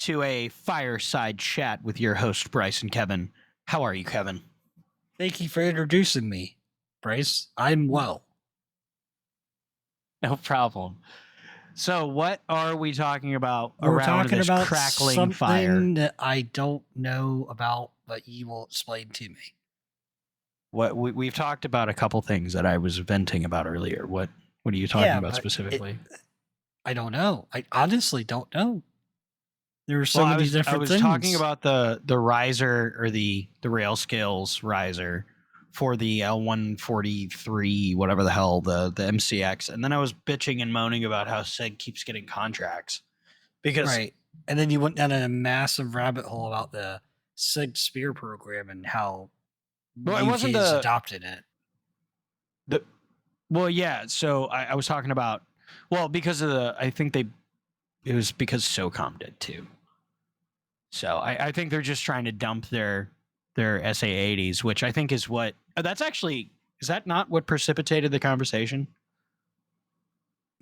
to a Fireside chat with your host, Bryce and Kevin. How are you, Kevin? Thank you for introducing me, Bryce. I'm well. No problem. So what are we talking about We're around talking this about crackling something fire? that I don't know about, but you will explain to me. What we've talked about a couple things that I was venting about earlier. What are you talking about specifically? I don't know. I honestly don't know. There are so Well, many different I was things. talking about the riser or the rail scales riser for the L143, whatever the hell, the MCX. And then I was bitching and moaning about how SIG keeps getting contracts. Because right. And then you went down a massive rabbit hole about the SIG Spear program and how UK's adopted it. Well, yeah. So I was talking about, because of it was because SOCOM did too. So I think they're just trying to dump their SA-80s, which I think is what is that not what precipitated the conversation?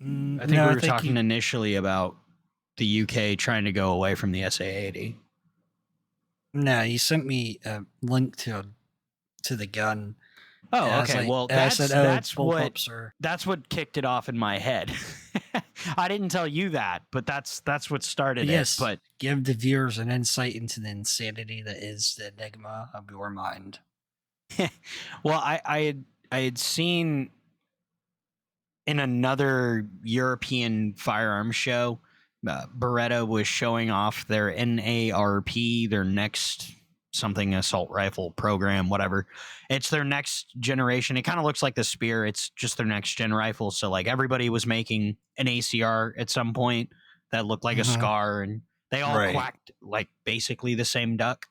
I think we were talking initially about the UK trying to go away from the SA-80. No, you sent me a link to the gun. Oh, okay. That's what kicked it off in my head. I didn't tell you that, but that's what started it. But give the viewers an insight into the insanity that is the enigma of your mind. Well, I had seen in another European firearms show, Beretta was showing off their NARP, their next something assault rifle program, whatever. It's their next generation. It kind of looks like the Spear. It's just their next gen rifle. So like everybody was making an ACR at some point that looked like a Scar, and they all quacked like basically the same duck.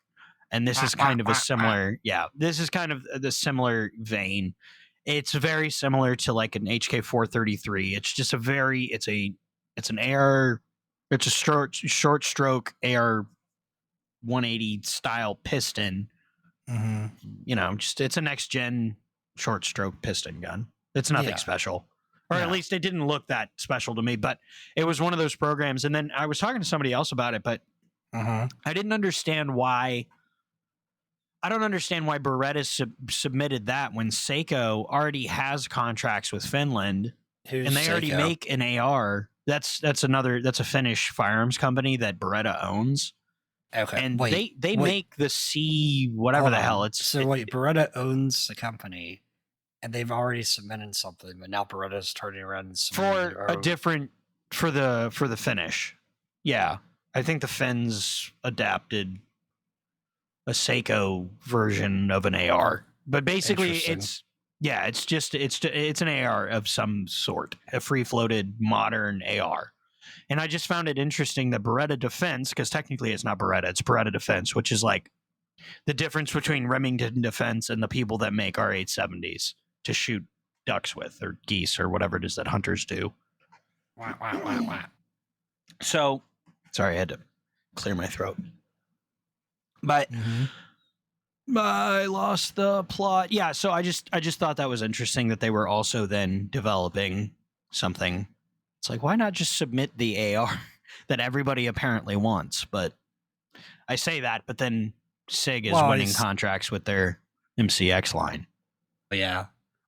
And this is kind of a similar, this is kind of the similar vein. It's very similar to like an HK 433. It's just it's an AR, it's a short stroke AR 180 style piston. You know, just it's a next gen short stroke piston gun. It's nothing special, or at least it didn't look that special to me. But it was one of those programs. And then I was talking to somebody else about it, but I didn't understand why. I don't understand why Beretta submitted that when Seiko already has contracts with Finland, and they already make an AR. That's a Finnish firearms company that Beretta owns. Okay, and they make the C whatever the hell it's. So Beretta owns the company, and they've already submitted something, but now Beretta's turning around and for a different for the Finnish. Yeah, I think the Finns adapted a Seiko version of an AR, but basically it's an AR of some sort, a free floated modern AR. And I just found it interesting that Beretta Defense, because technically it's not Beretta, it's Beretta Defense, which is like the difference between Remington Defense and the people that make R870s to shoot ducks with, or geese, or whatever it is that hunters do. So, sorry, I had to clear my throat. But I lost the plot. Yeah, so I just thought that was interesting that they were also then developing something. It's like, why not just submit the AR that everybody apparently wants? But I say that, but then SIG is winning contracts with their MCX line. Yeah.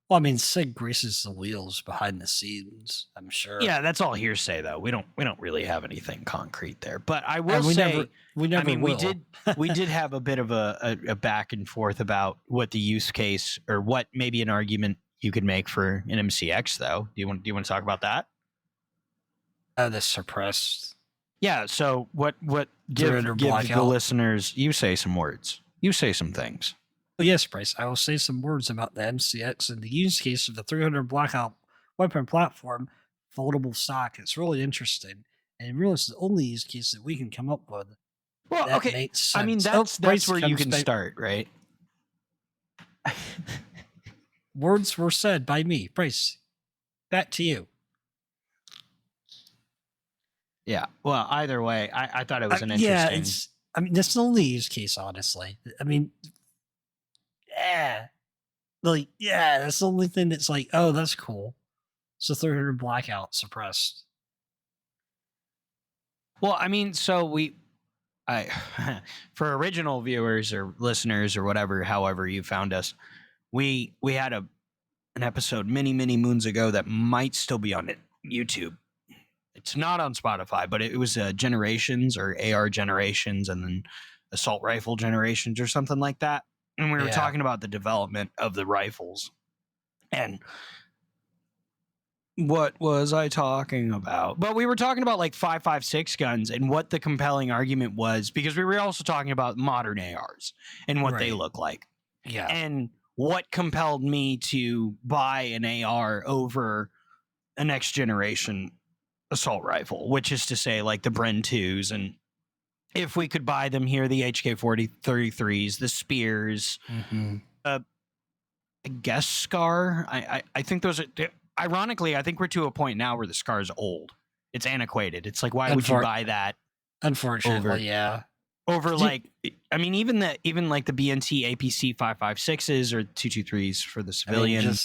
Well, I mean, SIG greases the wheels behind the scenes, I'm sure. Yeah, that's all hearsay, though. We don't really have anything concrete there. But I will say, we did have a bit of a back and forth about what the use case, or what maybe an argument you could make for an MCX, though. Do you want to talk about that? The suppressed. Yeah. So what? Give the listeners. You say some words. You say some things. Well, yes, Bryce. I will say some words about the MCX and the use case of the 300 blackout weapon platform foldable stock. It's really interesting, and really, it's the only use case that we can come up with. Well, that okay. Makes sense. I mean, that's where you can start, right? Words were said by me, Bryce. Back to you. Yeah. Well, either way, I thought it was an interesting. Yeah, that's the only use case, honestly. I mean, that's the only thing that's like, oh, that's cool. So 300 blackout suppressed. Well, I mean, so for original viewers or listeners or whatever, however you found us, we had an episode many moons ago that might still be on YouTube. It's not on Spotify, but it was Generations or AR Generations and then Assault Rifle Generations or something like that. And we were talking about the development of the rifles. And what was I talking about? But we were talking about like 5.56 guns and what the compelling argument was, because we were also talking about modern ARs and what they look like. Yeah. And what compelled me to buy an AR over a next generation assault rifle, which is to say like the Bren 2s, and if we could buy them here, the HK-33s, the Spears, I guess Scar. I think those are, ironically, I think we're to a point now where the Scar's old. It's antiquated. It's like, why would you buy that? Unfortunately, over like, I mean, even like the BNT APC 5.56s or 223s for the civilian. I mean,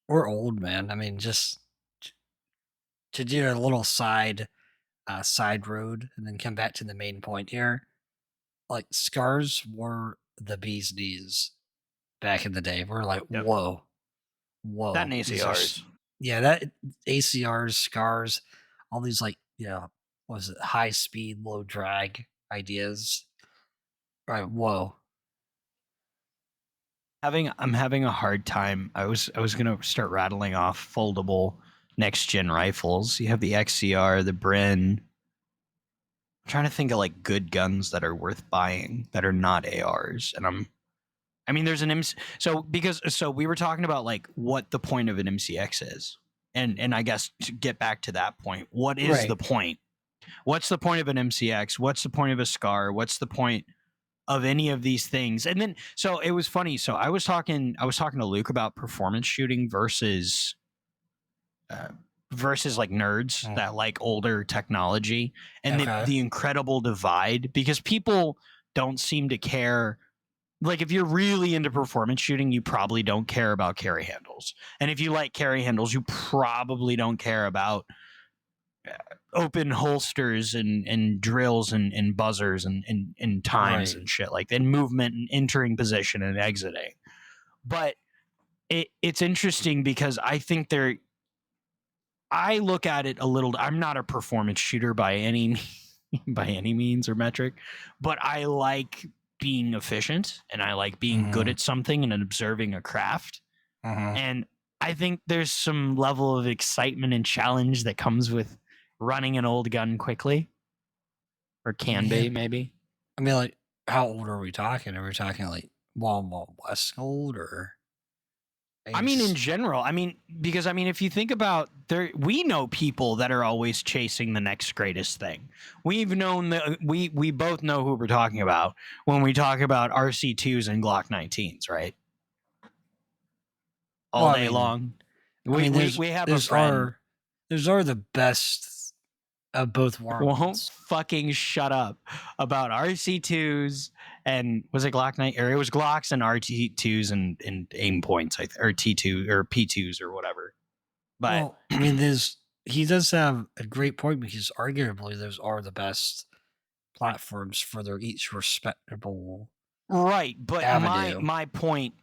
we're old, man. I mean, just to do a little side road and then come back to the main point here. Like, Scars were the bee's knees back in the day. We're like, whoa. That and ACRs. That ACRs, Scars, all these like, what was it, high speed, low drag ideas. Right, whoa. I'm having a hard time. I was gonna start rattling off foldable next gen rifles. You have the XCR, the Bren. I'm trying to think of like good guns that are worth buying that are not ARs, and I mean, there's an MC. So we were talking about like what the point of an MCX is, and I guess to get back to that point, what is the point? What's the point of an MCX? What's the point of a Scar? What's the point of any of these things? And then, so it was funny. So I was talking to Luke about performance shooting versus like nerds that like older technology, and the incredible divide, because people don't seem to care. Like, if you're really into performance shooting, you probably don't care about carry handles. And if you like carry handles, you probably don't care about open holsters and drills and buzzers and times and shit like that, and movement and entering position and exiting. But it's interesting because I think I look at it a little. I'm not a performance shooter by any means or metric, but I like being efficient and I like being good at something and observing a craft. And I think there's some level of excitement and challenge that comes with running an old gun quickly, or can be, maybe. I mean, like, how old are we talking? Are we talking like Wild West old, or? I mean, in general, because if you think about we know people that are always chasing the next greatest thing. We've known that we both know who we're talking about when we talk about RC2s and Glock 19s, right? All day long. We have a friend. Those are the best of both worlds. Won't fucking shut up about RC2s and was it Glock 9, or it was Glocks and RT2s and aim points, or T2 or P2s or whatever. But I mean, he does have a great point, because arguably those are the best platforms for their each respectable right. But avenue. my point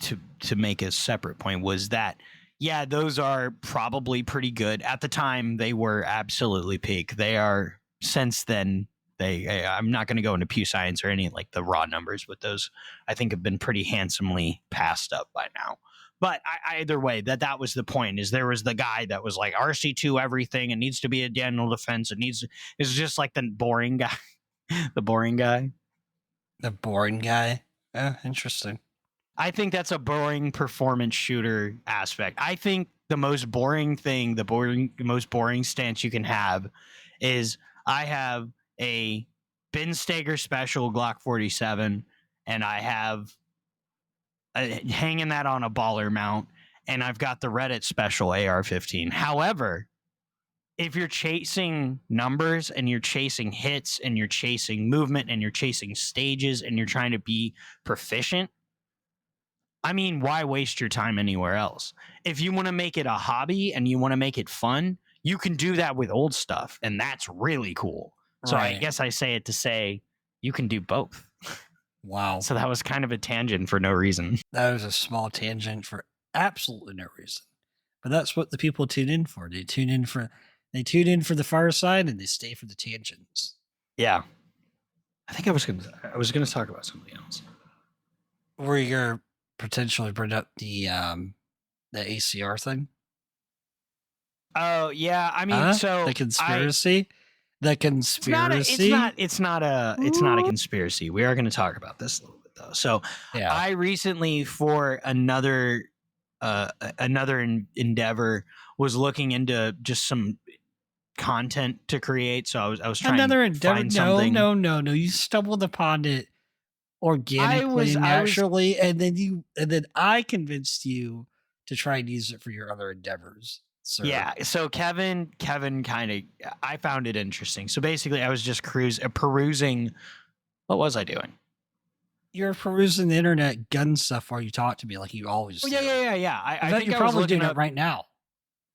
to make a separate point was that, yeah, those are probably pretty good. At the time, they were absolutely peak. They are, since then, I'm not going to go into Pew Science or any like the raw numbers, but those I think have been pretty handsomely passed up by now. But either way, that was the point, is there was the guy that was like RC2 everything. It needs to be a general defense. It's just like the boring guy. The boring guy. Yeah, interesting. I think that's a boring performance shooter aspect. I think the most boring thing, the most boring stance you can have is, I have a Ben Steger special Glock 47, and I have hanging that on a baller mount, and I've got the Reddit special AR-15. However, if you're chasing numbers and you're chasing hits and you're chasing movement and you're chasing stages and you're trying to be proficient, I mean, why waste your time anywhere else? If you want to make it a hobby and you want to make it fun, you can do that with old stuff, and that's really cool. So I Right. guess I say it to say you can do both. Wow. So that was kind of a tangent for no reason. That was a small tangent for absolutely no reason. But that's what the people tune in for. They tune in for the Fireside and they stay for the tangents. Yeah. I think I was gonna talk about something else. Were you gonna potentially bring up the ACR thing? Oh yeah, I mean, Huh? so The conspiracy? The it's not conspiracy? a conspiracy. We are going to talk about this a little bit though. So Yeah. I recently, for another endeavor, was looking into just some content to create. So I was trying Another to endeavor. find No, something. no. You stumbled upon it organically, I was naturally, and then I convinced you to try and use it for your other endeavors. Sir. Yeah, so Kevin kind of, I found it interesting. So basically, I was just perusing. What was I doing? You're perusing the internet gun stuff while you talk to me like you always do. Yeah. I think you're probably doing it right now.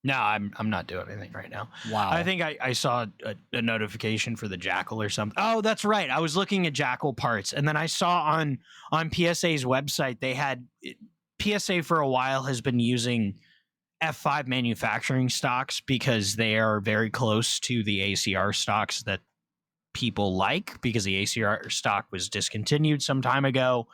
No, I'm not doing anything right now. Wow. I think I saw a notification for the Jackal or something. Oh, that's right. I was looking at Jackal parts, and then I saw on PSA's website they had PSA for a while has been using F5 manufacturing stocks because they are very close to the ACR stocks that people like, because the ACR stock was discontinued some time ago,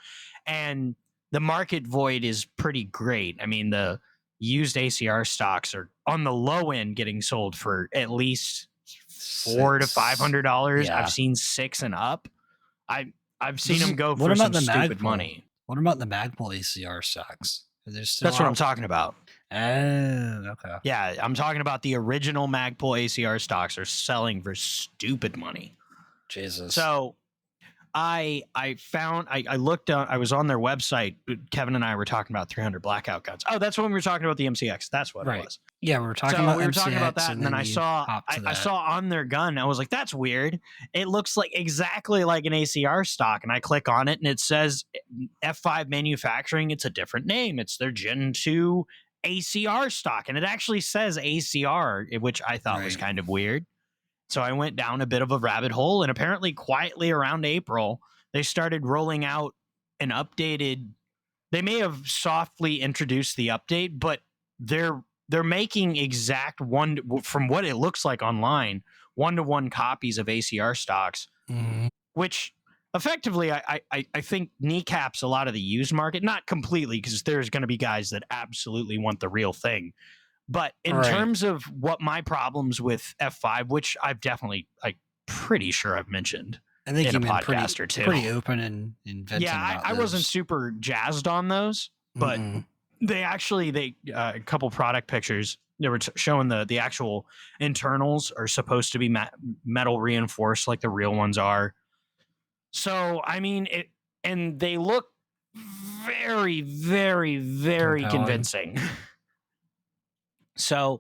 and the market void is pretty great. I mean, the used ACR stocks are on the low end getting sold for at least $400 to $500. Yeah. I've seen $600 and up. I've seen them go What for about some the stupid Magpul? money. What about the Magpul ACR stocks? That's what I'm talking about. Oh, okay. Yeah, I'm talking about the original Magpul ACR stocks are selling for stupid money. Jesus. So I looked on, I was on their website. Kevin and I were talking about 300 blackout guns. Oh, that's when we were talking about the MCX. That's what it was. Yeah, we were talking about that, and then I saw on their gun. I was like, that's weird. It looks like exactly like an ACR stock, and I click on it, and it says F5 Manufacturing. It's a different name. It's their Gen 2 ACR stock, and it actually says ACR, which I thought was kind of weird. So I went down a bit of a rabbit hole, and apparently quietly around April, they started rolling out an updated. They may have softly introduced the update, but they're making exact one, from what it looks like online, 1-to-1 copies of ACR stocks, which effectively I think kneecaps a lot of the used market. Not completely, because there's going to be guys that absolutely want the real thing. But in terms of what my problems with F5, which I'm pretty sure I've mentioned I think in a podcast or two. Pretty open and venting about I wasn't super jazzed on those, but they a couple product pictures, they were showing the actual internals are supposed to be metal reinforced like the real ones are. So, I mean, and they look very, very, very convincing. So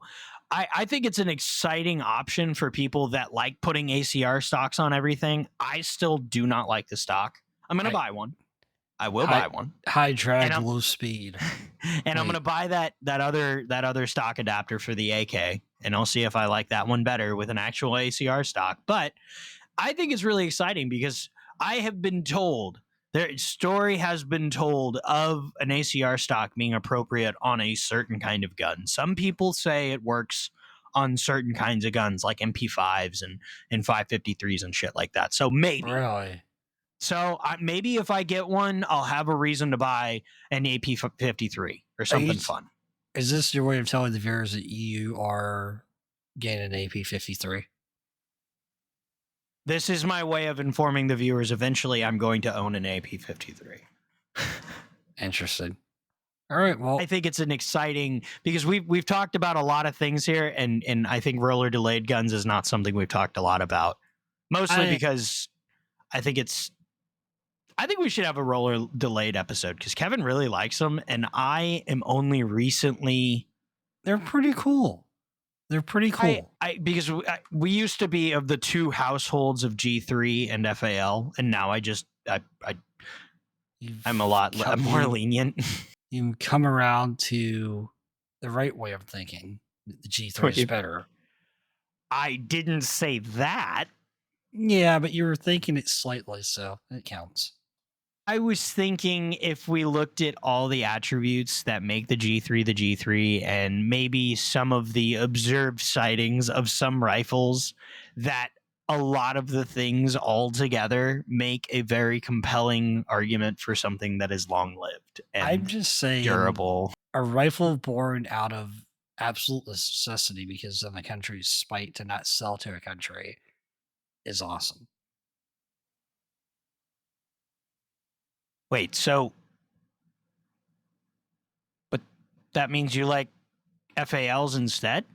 I think it's an exciting option for people that like putting ACR stocks on everything. I still do not like the stock. I'm going to buy one. I will buy one. High drag, low speed. And I'm going to buy that other stock adapter for the AK, and I'll see if I like that one better with an actual ACR stock. But I think it's really exciting because I have been told, their story has been told of an ACR stock being appropriate on a certain kind of gun. Some people say it works on certain kinds of guns like MP5s and 553s and shit like that. So maybe. Really? So maybe if I get one, I'll have a reason to buy an AP53 or something fun. Is this your way of telling the viewers that you are getting an AP53? This is my way of informing the viewers. Eventually, I'm going to own an AP53. Interesting. All right. Well, I think it's an exciting, because we've talked about a lot of things here, and I think roller delayed guns is not something we've talked a lot about. Mostly because I think we should have a roller delayed episode because Kevin really likes them, and I am only recently. They're pretty cool. They're pretty cool. Because we used to be of the two households of G3 and FAL, and now I'm a lot more lenient. You come around to the right way of thinking. The G3 is better. I didn't say that. Yeah, but you were thinking it slightly, so it counts. I was thinking if we looked at all the attributes that make the G3 and maybe some of the observed sightings of some rifles, that a lot of the things all together make a very compelling argument for something that is long lived I'm and just saying durable. a rifle born out of absolute necessity because of the country's spite to not sell to a country is awesome. Wait, so, but that means you like FALs instead?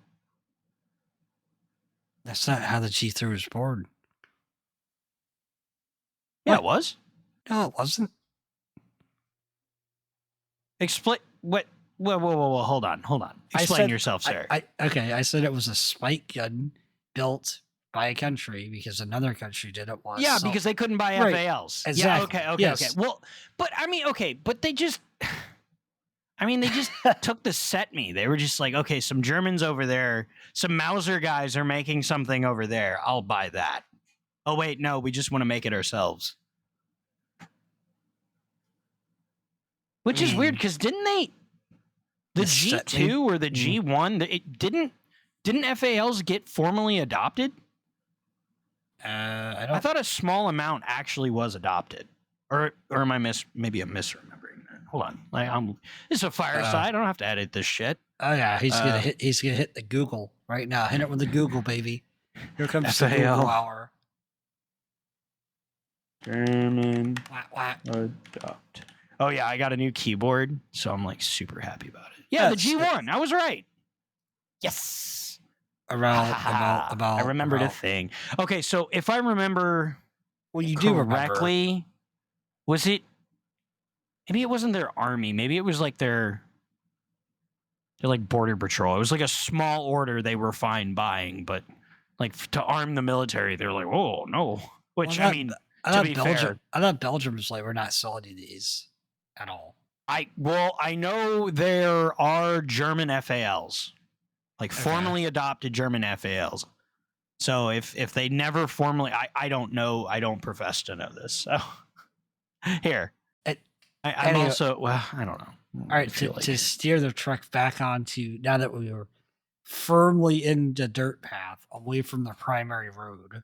That's not how the G3 was born. Yeah, What? it was. No, it wasn't. Explain what. Whoa, hold on. Explain yourself, sir. Okay, I said it was a spike gun built by a country because another country did it once. Yeah, because they couldn't buy Right, FALs. exactly. Yeah, okay. Yes. Well, but I mean, okay, but they just took the set me. They were just like, okay, some Germans over there, some Mauser guys are making something over there. I'll buy that. Oh wait, no, we just want to make it ourselves. Which is weird because didn't they the G2 or the G1? It didn't FALs get formally adopted? I thought a small amount actually was adopted, or am I maybe I'm misremembering that? Hold on, this is a Fireside. I don't have to edit this shit. Oh yeah, he's gonna hit the Google right now. Hit it with the Google, baby. Here comes the Google hour. German adopt. Oh yeah, I got a new keyboard, so I'm like super happy about it. Yeah, the G1. I was right. Yes. I remembered a thing. Okay, so if I remember, well, you correctly, do remember. Was it? Maybe it wasn't their army. Maybe it was like their like border patrol. It was like a small order they were fine buying, but like to arm the military, they're like, oh no. Which well, I mean, to be fair, I thought Belgium was like, we're not selling these at all. I know there are German FALs, like formally adopted German FALs. So if they never formally, I don't know, I don't profess to know this. So here, I'm also, well, I don't know. All right, to steer the truck back onto, now that we were firmly in the dirt path, away from the primary road.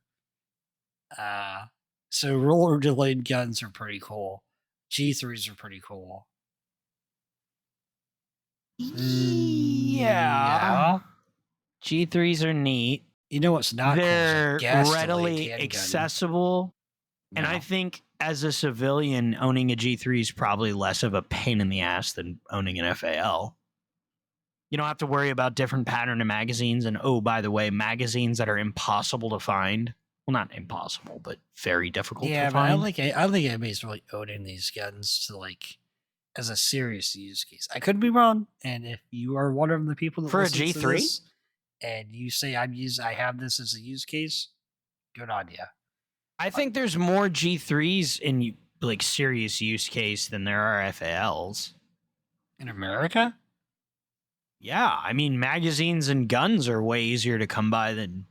So roller delayed guns are pretty cool. G3s are pretty cool. Yeah. G3s are neat. You know what's not They're cool? They're readily accessible. No. And I think as a civilian, owning a G3 is probably less of a pain in the ass than owning an FAL. You don't have to worry about different pattern of magazines. And oh, by the way, magazines that are impossible to find. Well, not impossible, but very difficult to find. Yeah, I don't think anybody's really owning these guns to like as a serious use case. I could be wrong, and if you are one of the people that for a G3 and you say I have this as a use case, good on you. I think there's more G3s in like serious use case than there are FALs in America. Yeah, I mean magazines and guns are way easier to come by than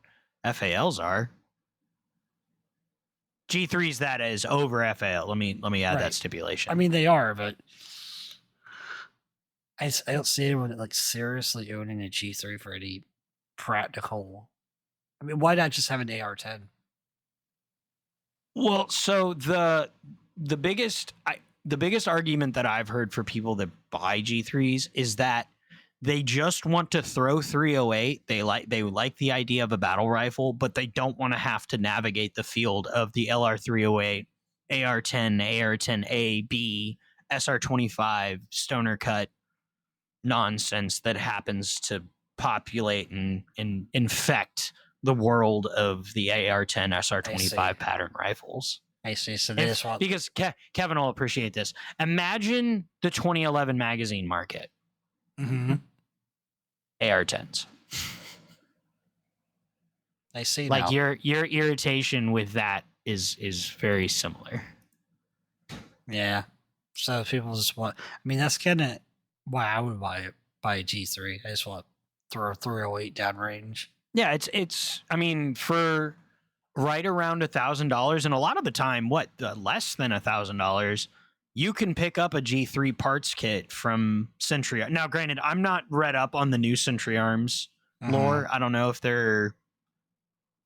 FALs are. G3s, that is, over FAL. Let me add that stipulation. I mean, they are, but I don't see anyone like seriously owning a G3 for any practical. I mean, why not just have an AR-10? Well, so the biggest argument that I've heard for people that buy G3s is that they just want to throw 308. They like the idea of a battle rifle, but they don't want to have to navigate the field of the LR308, AR-10, AR-10A, B, SR25, stoner cut nonsense that happens to populate and infect the world of the AR-10, SR25 pattern rifles. I see. So because Kevin will appreciate this. Imagine the 2011 magazine market. Mm-hmm. AR-10s. I see. Like now. your irritation with that is very similar. Yeah. So people just want. I mean, that's kind of why I would buy a G3. I just want to throw a 308 downrange. Yeah, it's. I mean, for right around $1,000, and a lot of the time, less than $1,000, you can pick up a G3 parts kit from Century. Now, granted, I'm not read up on the new Century Arms lore. I don't know if their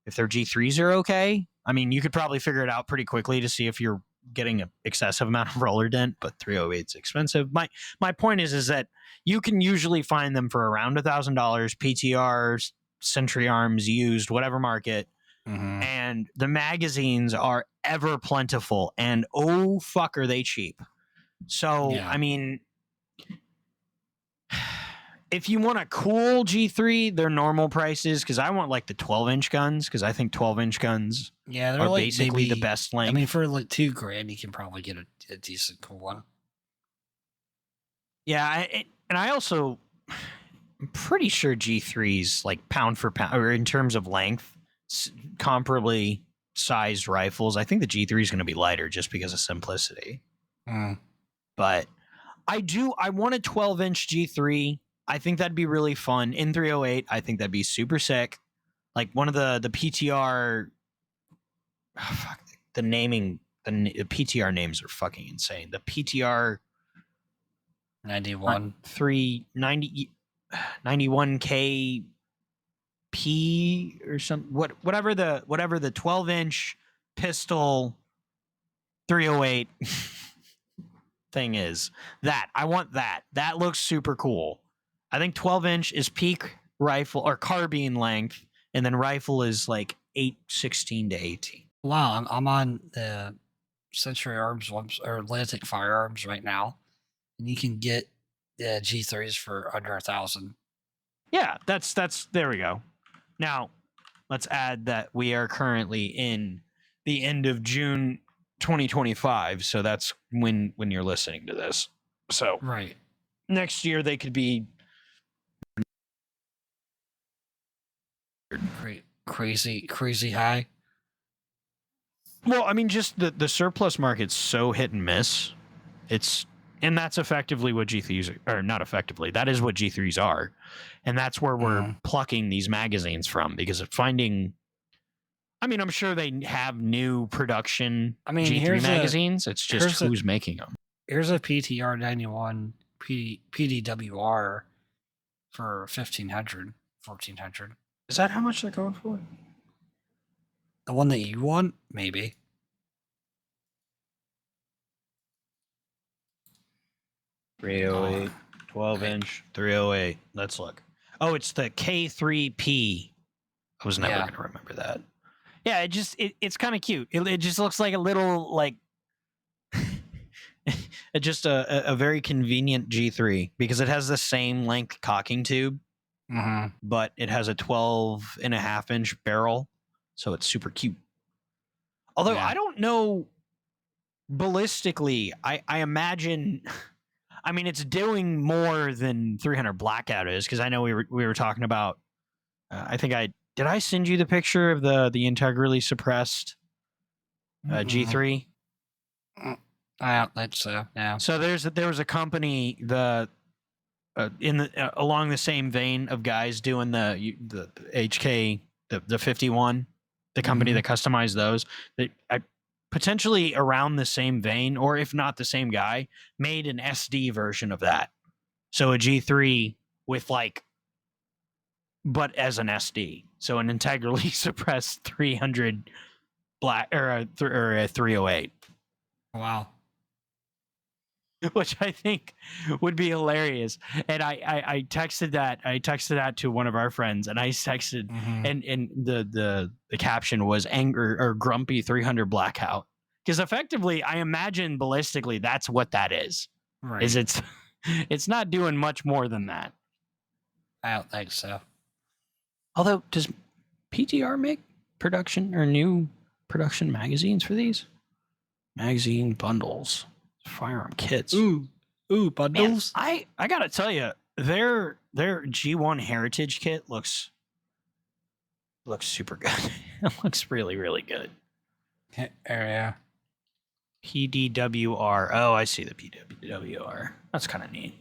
G3s are okay. I mean, you could probably figure it out pretty quickly to see if you're getting an excessive amount of roller dent, but 308 is expensive. My point is that you can usually find them for around $1,000, PTRs, Century Arms, used, whatever market. And the magazines are ever plentiful, and oh fuck, are they cheap. So Yeah. I mean, if you want a cool G3, they're normal prices, because I want like the 12-inch guns, because I think 12-inch guns Yeah, they're are like basically maybe the best length. I mean, for like $2,000, you can probably get a decent cool one. Yeah, and I also, I'm pretty sure G3s, like pound for pound, or in terms of length, comparably sized rifles, I think the G3 is going to be lighter just because of simplicity. But I want a 12-inch G3. I think that'd be really fun. In 308, I think that'd be super sick. Like one of the PTR, fuck, the naming, the PTR names are fucking insane. The PTR 91 91K P or some whatever the 12-inch pistol 308 thing is. That I want that. That looks super cool. I think 12-inch is peak rifle or carbine length, and then rifle is like 8.16 to 18. Wow, I'm on the Century Arms or Atlantic Firearms right now, and you can get the G3s for under 1,000. Yeah, that's there we go. Now, let's add that we are currently in the end of June 2025, so that's when you're listening to this. So, right, next year they could be crazy high. Well, I mean, just the surplus market's so hit and miss. And that's effectively what G3s are, or not effectively. That is what G3s are, and that's where we're plucking these magazines from, because of finding. I mean, I'm sure they have new production G3 magazines. It's just who's making them. Here's a PTR 91 PDWR for 1,500, 1,400. Is that how much they're going for? The one that you want, maybe. .308, 12-inch, 308. Let's look. Oh, it's the K3P. I was never going to remember that. Yeah, it's kind of cute. It just looks like a little, like, just a very convenient G3, because it has the same length cocking tube, but it has a 12.5-inch barrel, so it's super cute. Although I don't know, ballistically, I imagine, I mean, it's doing more than 300 Blackout is, because I know we were talking about, I think did I send you the picture of the integrally suppressed G3? I don't think so. Yeah. So there was a company along the same vein of guys doing the HK the 51, the company that customized those. That potentially around the same vein, or if not the same guy, made an SD version of that. So a G3 with but as an SD. So an integrally suppressed 300 or a 308. Wow. Which I think would be hilarious. And I texted that to one of our friends, and I texted and the caption was anger or grumpy 300 Blackout. Because effectively, I imagine ballistically that's what that is. Right. Is it's not doing much more than that. I don't think so. Although, does PTR make production or new production magazines for these? Magazine bundles. Firearm kits. Ooh, bundles. Man, I gotta tell you, their G1 Heritage kit looks super good. It looks really, really good. Yeah. PDWR. Oh, I see the PDWR. That's kind of neat.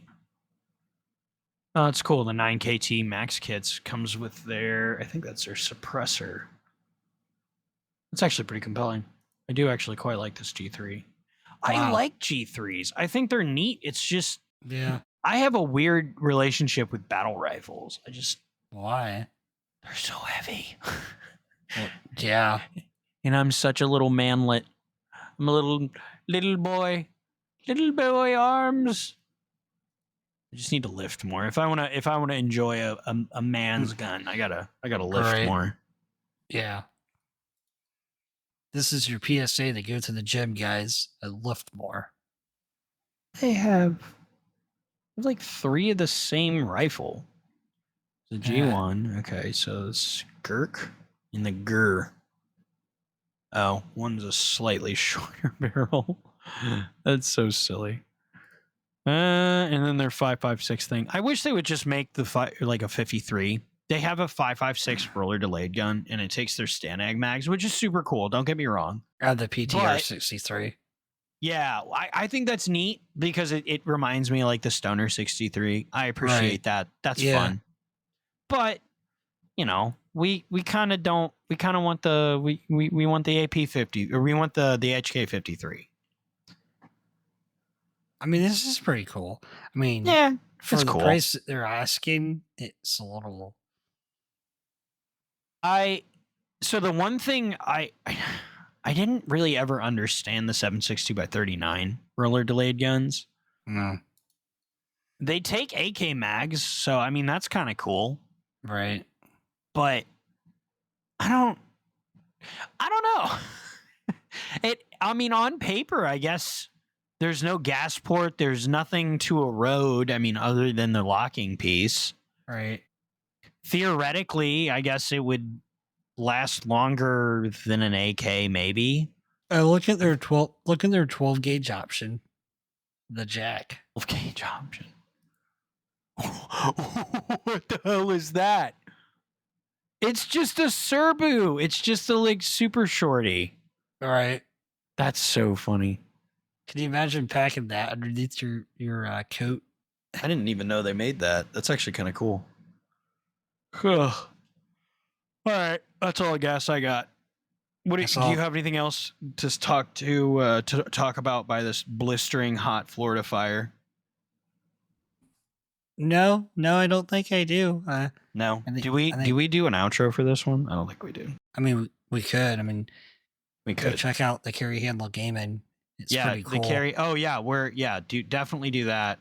Oh, it's cool. The 9KT Max kits comes with their, I think that's their suppressor. It's actually pretty compelling. I do actually quite like this G3. I Wow. like G3s. I think they're neat. It's just Yeah. I have a weird relationship with battle rifles. Why? They're so heavy. Well, yeah. And I'm such a little manlet. I'm a little boy arms. I just need to lift more. If I want to enjoy a man's gun, I gotta lift Right. more. Yeah. This is your PSA to go to the gym, guys, and lift more. They have like 3 of the same rifle. The G1. Okay, so it's Gurk and the Gur. Oh, one's a slightly shorter barrel. That's so silly. And then their 5.56 thing. I wish they would just make the like a 53. They have a 5.56 roller delayed gun, and it takes their Stanag mags, which is super cool. Don't get me wrong. The PTR 63. Yeah, I think that's neat because it reminds me of like the Stoner 63. I appreciate that. That's fun. But you know, we kind of don't. We kind of want the we want the AP 50, or we want the HK 53. I mean, this is pretty cool. I mean, Yeah, for the cool. price that they're asking, it's a little. So the one thing I didn't really ever understand the 7.62x39 roller delayed guns. No. They take AK mags, so I mean that's kind of cool. Right. But I don't know. I mean, on paper, I guess there's no gas port. There's nothing to erode. I mean, other than the locking piece. Right. Theoretically, I guess it would last longer than an AK, maybe. Look at their 12 gauge option. The jack. 12 gauge option. What the hell is that? It's just a Serbu. It's just a like super shorty. All right. That's so funny. Can you imagine packing that underneath your coat? I didn't even know they made that. That's actually kind of cool. All right, that's all the gas I got. Do you have anything else to talk about by this blistering hot Florida fire? No, I don't think I do. No. Do we do an outro for this one? I don't think we do. I mean, we could. I mean, we could check out the Carry Handle Gaming. It's pretty cool. The carry. Oh yeah, definitely do that.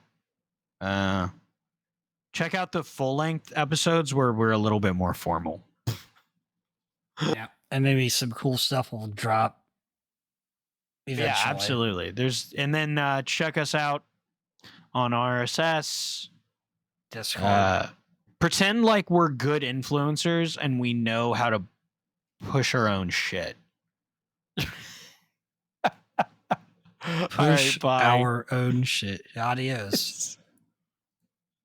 Check out the full length episodes where we're a little bit more formal. Yeah, and maybe some cool stuff will drop eventually. Yeah, absolutely. And then check us out on RSS, Discord. Pretend like we're good influencers and we know how to push our own shit. Push our own shit. Adios.